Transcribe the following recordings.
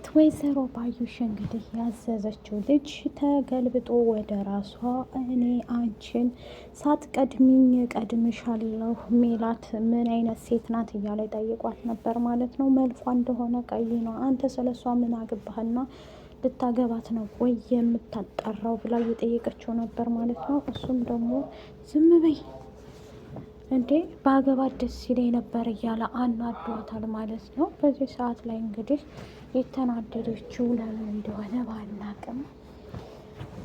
ኖላዊት ወይዘሮ ባዩሽ እንግዲህ ያዘዘችው ልጅ ተገልብጦ ወደ ራሷ እኔ አንቺን ሳትቀድሚኝ ቀድምሻለሁ ሜላት ምን አይነት ሴት ናት እያለ ጠይቋት ነበር ማለት ነው። መልኳ እንደሆነ ቀይ ነው። አንተ ስለሷ ምን አገባህና ልታገባት ነው ወይ የምታጣራው ብላ እየጠየቀችው ነበር ማለት ነው። እሱም ደግሞ ዝም በይ እንዴ በአገባት ደስ ይለኝ ነበር እያለ አናዷታል ማለት ነው። በዚህ ሰዓት ላይ እንግዲህ የተናደደችው ለምን እንደሆነ ባናቅም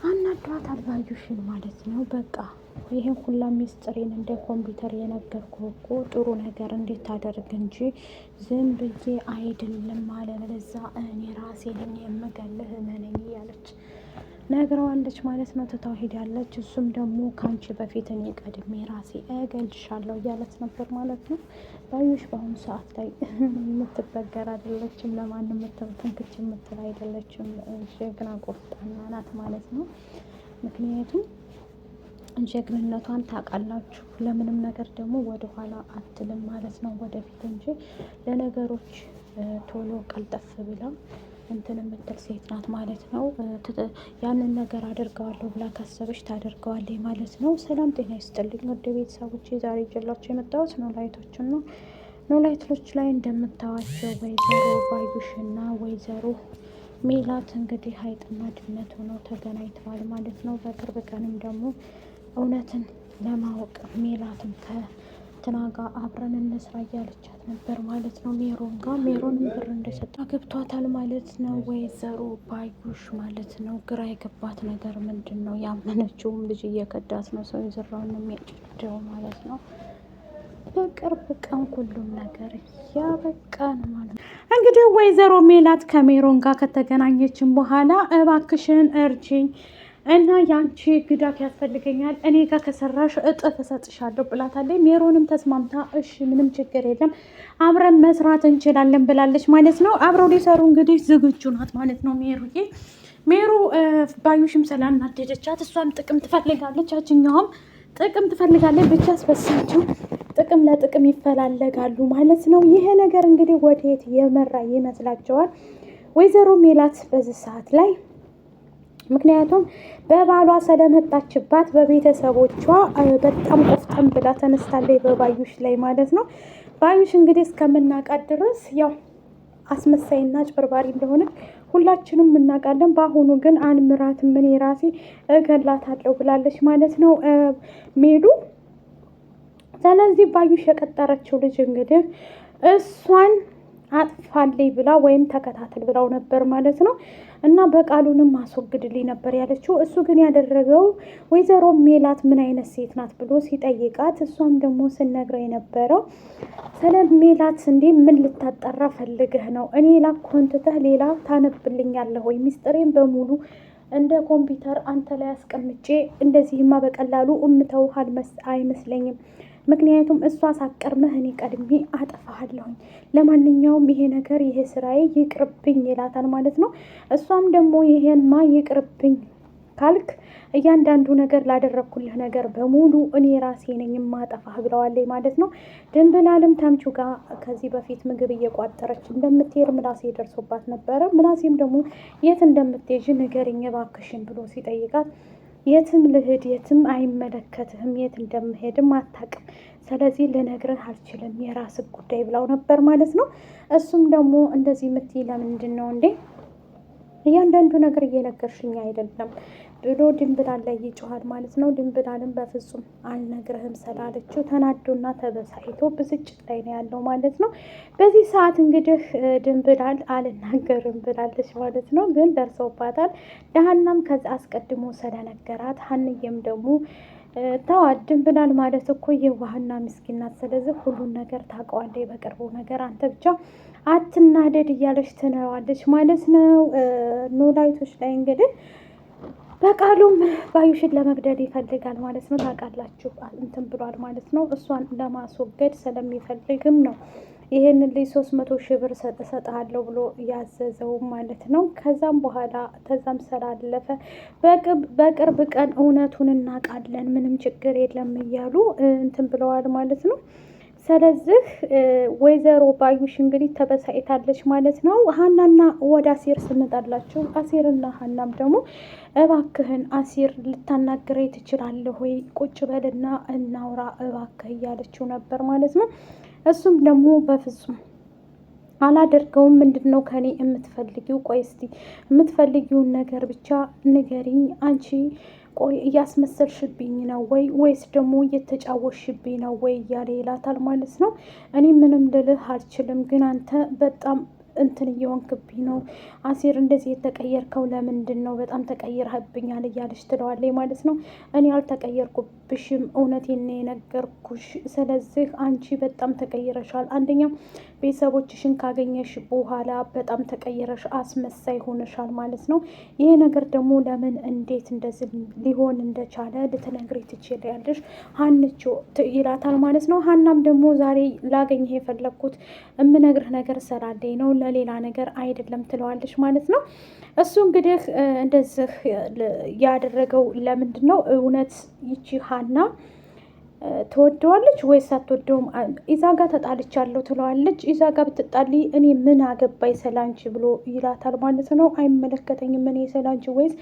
አናዷታል ባዩሽን ማለት ነው። በቃ ይህን ሁላ ሚስጥሬን እንደ ኮምፒውተር የነገርኩህ እኮ ጥሩ ነገር እንዴት ታደርግ እንጂ ዝም ብዬ አይደለም አለበለዛ እኔ ራሴ ነኝ የምገልህ እመነኝ እያለች ነግረዋለች ማለት ነው። ትታው ሄዳለች። እሱም ደግሞ ከአንቺ በፊት እኔ ቀድሜ ራሴ እገልሻለሁ እያለት ነበር ማለት ነው። ባዩሽ በአሁኑ ሰዓት ላይ የምትበገር አይደለችም፣ ለማንም ትንክች የምትል አይደለችም። ጀግና ቆፍጣና ናት ማለት ነው። ምክንያቱም ጀግንነቷን ታውቃላችሁ። ለምንም ነገር ደግሞ ወደኋላ አትልም ማለት ነው፣ ወደፊት እንጂ ለነገሮች ቶሎ ቀልጠፍ ብላ እንትን የምትል ሴት ናት ማለት ነው። ያንን ነገር አደርገዋለሁ ብላ ካሰበች ታደርገዋለች ማለት ነው። ሰላም ጤና ይስጥልኝ ወደ ቤተሰቦች ዛሬ ይዤላችሁ የመጣሁት ኖላዊቶችን ነው። ኖላዊቶች ላይ እንደምታዋቸው ወይዘሮ ባዩሽና ወይዘሮ ሜላት እንግዲህ ሀይጥና ድመት ሆነው ተገናኝተዋል ማለት ነው። በቅርብ ቀንም ደግሞ እውነትን ለማወቅ ሜላትም ከትና ጋር አብረን እንስራ እያለቻት ነበር ማለት ነው። ሜሮንም ብር እንደሰጣ ገብቷታል ማለት ነው። ወይዘሮ ባዩሽ ማለት ነው። ግራ የገባት ነገር ምንድን ነው? ያመነችውም ልጅ እየከዳት ነው። ሰው የዘራውን ነው የሚያጭደው ማለት ነው። በቅርብ ቀን ሁሉም ነገር ያበቃ ነው ማለት ነው። እንግዲህ ወይዘሮ ሜላት ከሜሮን ጋር ከተገናኘችን በኋላ እባክሽን እርጅኝ እና ያንቺ ግዳፍ ያስፈልገኛል እኔ ጋር ከሰራሽ እጥፍ እሰጥሻለሁ ብላታለች። ሜሮንም ተስማምታ እሺ ምንም ችግር የለም አብረን መስራት እንችላለን ብላለች ማለት ነው። አብረው ሊሰሩ እንግዲህ ዝግጁ ናት ማለት ነው። ሜሩ ባዩሽም ስላናደደቻት እሷም ጥቅም ትፈልጋለች፣ ያችኛውም ጥቅም ትፈልጋለች። ብቻ አስበሳቸው ጥቅም ለጥቅም ይፈላለጋሉ ማለት ነው። ይሄ ነገር እንግዲህ ወዴት የመራ ይመስላቸዋል? ወይዘሮ ሜላት በዚህ ሰዓት ላይ ምክንያቱም በባሏ ስለመጣችባት በቤተሰቦቿ በጣም ቆፍጠን ብላ ተነስታለች በባዩሽ ላይ ማለት ነው። ባዩሽ እንግዲህ እስከምናውቃት ድረስ ያው አስመሳይና አጭበርባሪ እንደሆነ ሁላችንም እናውቃለን። በአሁኑ ግን አንምራትም እኔ ራሴ እገላታለሁ ብላለች ማለት ነው ሜሉ። ስለዚህ ባዩሽ የቀጠረችው ልጅ እንግዲህ እሷን አጥፋልኝ ብላ ወይም ተከታተል ብላው ነበር ማለት ነው። እና በቃሉንም አስወግድልኝ ነበር ያለችው። እሱ ግን ያደረገው ወይዘሮ ሜላት ምን አይነት ሴት ናት ብሎ ሲጠይቃት እሷም ደግሞ ስነግረው የነበረው ስለ ሜላት እንዴ ምን ልታጠራ ፈልገህ ነው? እኔ ላኮንትተህ ሌላ ታነብልኛለህ ወይ? ሚስጥሬን በሙሉ እንደ ኮምፒውተር አንተ ላይ አስቀምጬ እንደዚህማ በቀላሉ እምተውህ አይመስለኝም። ምክንያቱም እሷ ሳቀርመህ እኔ ቀድሜ አጠፋሃለሁኝ። ለማንኛውም ይሄ ነገር ይሄ ስራዬ ይቅርብኝ ይላታል ማለት ነው። እሷም ደግሞ ይሄንማ ይቅርብኝ ካልክ እያንዳንዱ ነገር ላደረግኩልህ ነገር በሙሉ እኔ ራሴ ነኝ የማጠፋህ ብለዋለኝ ማለት ነው። ድንብላልም ተምቹ ጋር ከዚህ በፊት ምግብ እየቋጠረች እንደምትሄድ ምላሴ ደርሶባት ነበረ። ምላሴም ደግሞ የት እንደምትሄጂ ንገሪኝ እባክሽን ብሎ ሲጠይቃት የትም ልሂድ የትም አይመለከትህም፣ የት እንደምሄድም አታውቅም፣ ስለዚህ ልነግርህ አልችልም፣ የራስህ ጉዳይ ብላው ነበር ማለት ነው። እሱም ደግሞ እንደዚህ የምትይ ለምንድን ነው እንዴ? እያንዳንዱ ነገር እየነገርሽኝ አይደለም ብሎ ድንብላል ላይ ይጮሃል ማለት ነው። ድንብላልም በፍጹም አልነግርህም ስላለችው ተናዶና ተበሳይቶ ብስጭት ላይ ነው ያለው ማለት ነው። በዚህ ሰዓት እንግዲህ ድንብላል አልናገርም ብላለች ማለት ነው። ግን ደርሰውባታል። ለሀናም ከዛ አስቀድሞ ስለነገራት ሀንዬም ደግሞ ተዋት ድንብላል ማለት እኮ የዋህና ምስኪን ናት፣ ስለዚህ ሁሉን ነገር ታውቀዋለች፣ በቅርቡ ነገር አንተ ብቻ አትናደድ እያለች ትነዋለች ማለት ነው። ኖላዊቶች ላይ እንግዲህ በቃሉም ባዩሽን ለመግደል ይፈልጋል ማለት ነው። ታውቃላችሁ እንትን ብሏል ማለት ነው። እሷን ለማስወገድ ስለሚፈልግም ነው ይሄንን ልጅ 300,000 ብር እሰጥሃለሁ ብሎ ያዘዘው ማለት ነው። ከዛም ስላለፈ በቅርብ ቀን እውነቱን እናውቃለን፣ ምንም ችግር የለም እያሉ እንትን ብለዋል ማለት ነው። ስለዚህ ወይዘሮ ባዩሽ እንግዲህ ተበሳጭታለች ማለት ነው። ሀናና ወደ አሴር ስመጣላቸው አሴርና ሀናም ደግሞ እባክህን አሴር ልታናግረኝ ትችላለህ ወይ? ቁጭ በልና እናውራ እባክህ እያለችው ነበር ማለት ነው። እሱም ደግሞ በፍጹም አላደርገውም። ምንድን ነው ከኔ የምትፈልጊው? ቆይ እስቲ የምትፈልጊውን ነገር ብቻ ንገሪኝ። አንቺ ቆይ እያስመሰልሽብኝ ነው ወይስ ደግሞ እየተጫወሽብኝ ነው ወይ እያለ ይላታል ማለት ነው። እኔ ምንም ልልህ አልችልም፣ ግን አንተ በጣም እንትን እየሆንክብኝ ነው አሴር፣ እንደዚህ የተቀየርከው ለምንድን ነው? በጣም ተቀይረህብኛል እያለች ትለዋለች ማለት ነው። እኔ አልተቀየርኩብሽም፣ እውነቴን ነው የነገርኩሽ። ስለዚህ አንቺ በጣም ተቀይረሻል። አንደኛ ቤተሰቦችሽን ካገኘሽ በኋላ በጣም ተቀይረሽ አስመሳይ ሆነሻል ማለት ነው። ይሄ ነገር ደግሞ ለምን እንዴት እንደዚህ ሊሆን እንደቻለ ልትነግሪ ትችያለሽ ሀንቾ ይላታል ማለት ነው። ሀናም ደግሞ ዛሬ ላገኘህ የፈለግኩት የምነግርህ ነገር ስላለኝ ነው፣ ለሌላ ነገር አይደለም ትለዋለች ማለት ነው። እሱ እንግዲህ እንደዚህ ያደረገው ለምንድን ነው? እውነት ይቺ ሀና ትወደዋለች ወይስ አትወደውም? ኢዛ ጋር ተጣልቻለሁ ትለዋለች። ኢዛ ጋር ብትጣሊ እኔ ምን አገባኝ ስላንቺ ብሎ ይላታል ማለት ነው። አይመለከተኝም እኔ ስላንቺ፣ ወይስ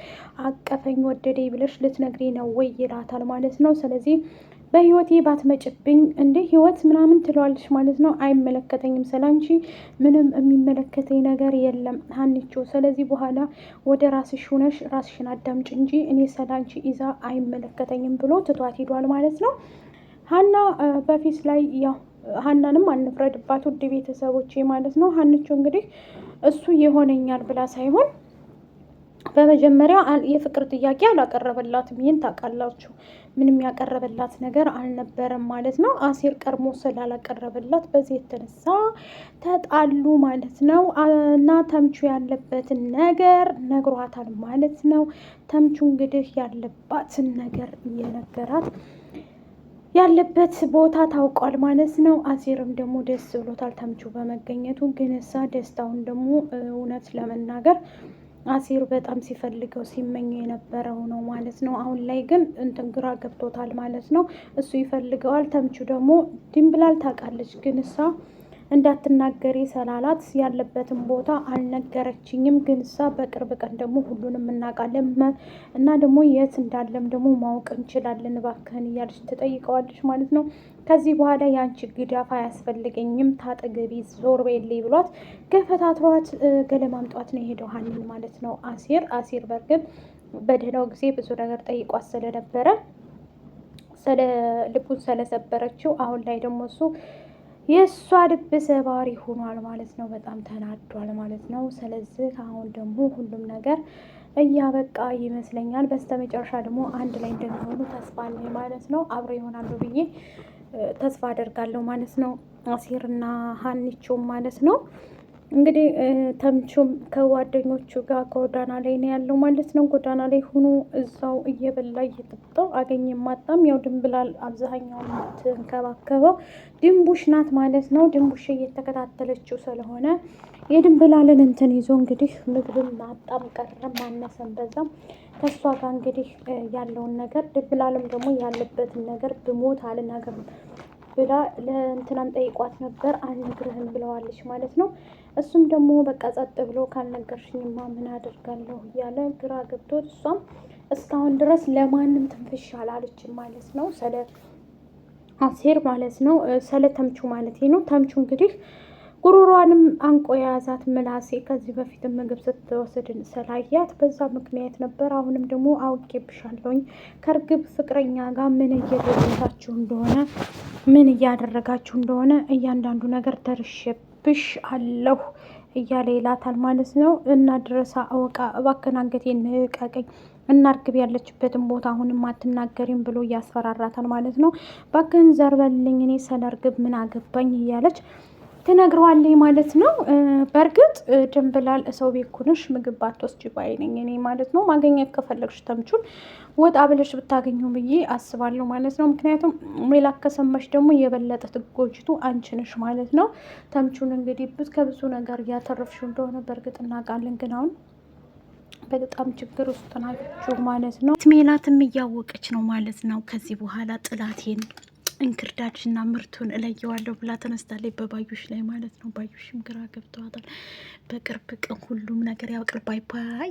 አቀፈኝ ወደደኝ ብለሽ ልትነግሪ ነው ወይ ይላታል ማለት ነው። ስለዚህ በህይወቴ ባትመጭብኝ እንዴ ህይወት ምናምን ትለዋለች ማለት ነው። አይመለከተኝም ስላንቺ ምንም የሚመለከተኝ ነገር የለም ሀኒቾ። ስለዚህ በኋላ ወደ ራስሽ ሆነሽ ራስሽን አዳምጭ እንጂ እኔ ስላንቺ ኢዛ አይመለከተኝም ብሎ ትቷት ሂዷል ማለት ነው። ሀና በፊት ላይ ያው ሀናንም አንፍረድባት ውድ ቤተሰቦቼ ማለት ነው። ሀንቾ እንግዲህ እሱ የሆነኛል ብላ ሳይሆን በመጀመሪያ የፍቅር ጥያቄ አላቀረበላትም። ይህን ታውቃላችሁ። ምንም ያቀረበላት ነገር አልነበረም ማለት ነው። አሴር ቀድሞ ስላላቀረበላት በዚህ የተነሳ ተጣሉ ማለት ነው። እና ተምቹ ያለበትን ነገር ነግሯታል ማለት ነው። ተምቹ እንግዲህ ያለባትን ነገር እየነገራት ያለበት ቦታ ታውቋል ማለት ነው። አሴርም ደግሞ ደስ ብሎታል ተምቹ በመገኘቱ። ግን እሳ ደስታውን ደግሞ እውነት ለመናገር አሴር በጣም ሲፈልገው ሲመኘው የነበረው ነው ማለት ነው። አሁን ላይ ግን እንትን ግራ ገብቶታል ማለት ነው። እሱ ይፈልገዋል፣ ተምቹ ደግሞ ድንብላል ታውቃለች። ግን እሳ እንዳትናገሪ ሰላላት ያለበትን ቦታ አልነገረችኝም። ግን እሳ በቅርብ ቀን ደግሞ ሁሉንም እናውቃለን እና ደግሞ የት እንዳለም ደግሞ ማወቅ እንችላለን እባክህን እያለች ትጠይቀዋለች ማለት ነው። ከዚህ በኋላ የአንቺ ግዳፍ አያስፈልገኝም፣ ታጠገቢ ዞር በይልኝ ብሏት ገፈታትሯት ገለማምጧት ነው የሄደው ሀኒን ማለት ነው። አሴር በእርግጥ በደህናው ጊዜ ብዙ ነገር ጠይቋት ስለነበረ ልቡን ስለሰበረችው አሁን ላይ ደግሞ እሱ የእሷ ልብ ሰባሪ ሆኗል ማለት ነው። በጣም ተናዷል ማለት ነው። ስለዚህ አሁን ደግሞ ሁሉም ነገር እያበቃ ይመስለኛል። በስተመጨረሻ ደግሞ አንድ ላይ እንደሚሆኑ ተስፋ አለኝ ማለት ነው። አብረው ይሆናሉ ብዬ ተስፋ አደርጋለሁ ማለት ነው። አሴርና ሀኒቾም ማለት ነው። እንግዲህ ተምቹም ከጓደኞቹ ጋር ጎዳና ላይ ነው ያለው ማለት ነው። ጎዳና ላይ ሆኖ እዛው እየበላ እየጠጣ አገኘ ማጣም። ያው ድንብላል አብዛኛውን ትንከባከበው ድንቡሽ ናት ማለት ነው። ድንቡሽ እየተከታተለችው ስለሆነ የድንብላልን እንትን ይዞ እንግዲህ ምግብም ማጣም ቀረም ማነሰም በዛም ከሷ ጋር እንግዲህ ያለውን ነገር ድንብላልም ደግሞ ያለበትን ነገር ብሞት አልናገርም ብላ ለእንትናም ጠይቋት ነበር። አልነግርህም ብለዋለች ማለት ነው። እሱም ደግሞ በቃ ጸጥ ብሎ ካልነገርሽኝማ ምን አደርጋለሁ እያለ ግራ ገብቶት እሷም እስካሁን ድረስ ለማንም ትንፍሽ አላለችም ማለት ነው። ስለ አሴር ማለት ነው፣ ስለ ተምቹ ማለት ነው። ተምቹ እንግዲህ ጉሮሯንም አንቆ የያዛት ምላሴ ከዚህ በፊት ምግብ ስትወስድ ስላያት በዛ ምክንያት ነበር። አሁንም ደግሞ አውቄብሻለሁኝ ከእርግብ ፍቅረኛ ጋር ምን እየደረሳችሁ እንደሆነ ምን እያደረጋችሁ እንደሆነ እያንዳንዱ ነገር ደርሼብሽ አለሁ እያለ ይላታል ማለት ነው። እና ድረሳ አወቃ እባክህን አንገቴን ንቀቀኝ እና እርግብ ያለችበትን ቦታ አሁንም አትናገሪም ብሎ እያስፈራራታል ማለት ነው። እባክህን ዘርበልኝ እኔ ስለ እርግብ ምን አገባኝ እያለች ትነግረዋለች ማለት ነው። በእርግጥ ድንብላል ሰው ቤት ኩንሽ ምግብ ባትወስጂ ባይ ነኝ እኔ ማለት ነው። ማገኘት ከፈለግሽ ተምቹን ወጣ ብለሽ ብታገኘው ብዬ አስባለሁ ማለት ነው። ምክንያቱም ሜላት ከሰማሽ ደግሞ የበለጠ ትጎጅቱ አንቺ ነሽ ማለት ነው። ተምቹን እንግዲህ ከብዙ ነገር እያተረፍሽው እንደሆነ በእርግጥ እናውቃለን፣ ግን አሁን በጣም ችግር ውስጥ ናችሁ ማለት ነው። ሜላትም እያወቀች ነው ማለት ነው። ከዚህ በኋላ ጥላቴን እንክርዳድና ምርቱን እለየዋለሁ ብላ ተነስታለች፣ በባዩሽ ላይ ማለት ነው። ባዩሽም ግራ ገብተዋታል። በቅርብ ቀን ሁሉም ነገር ያውቅል። ባይ ባይ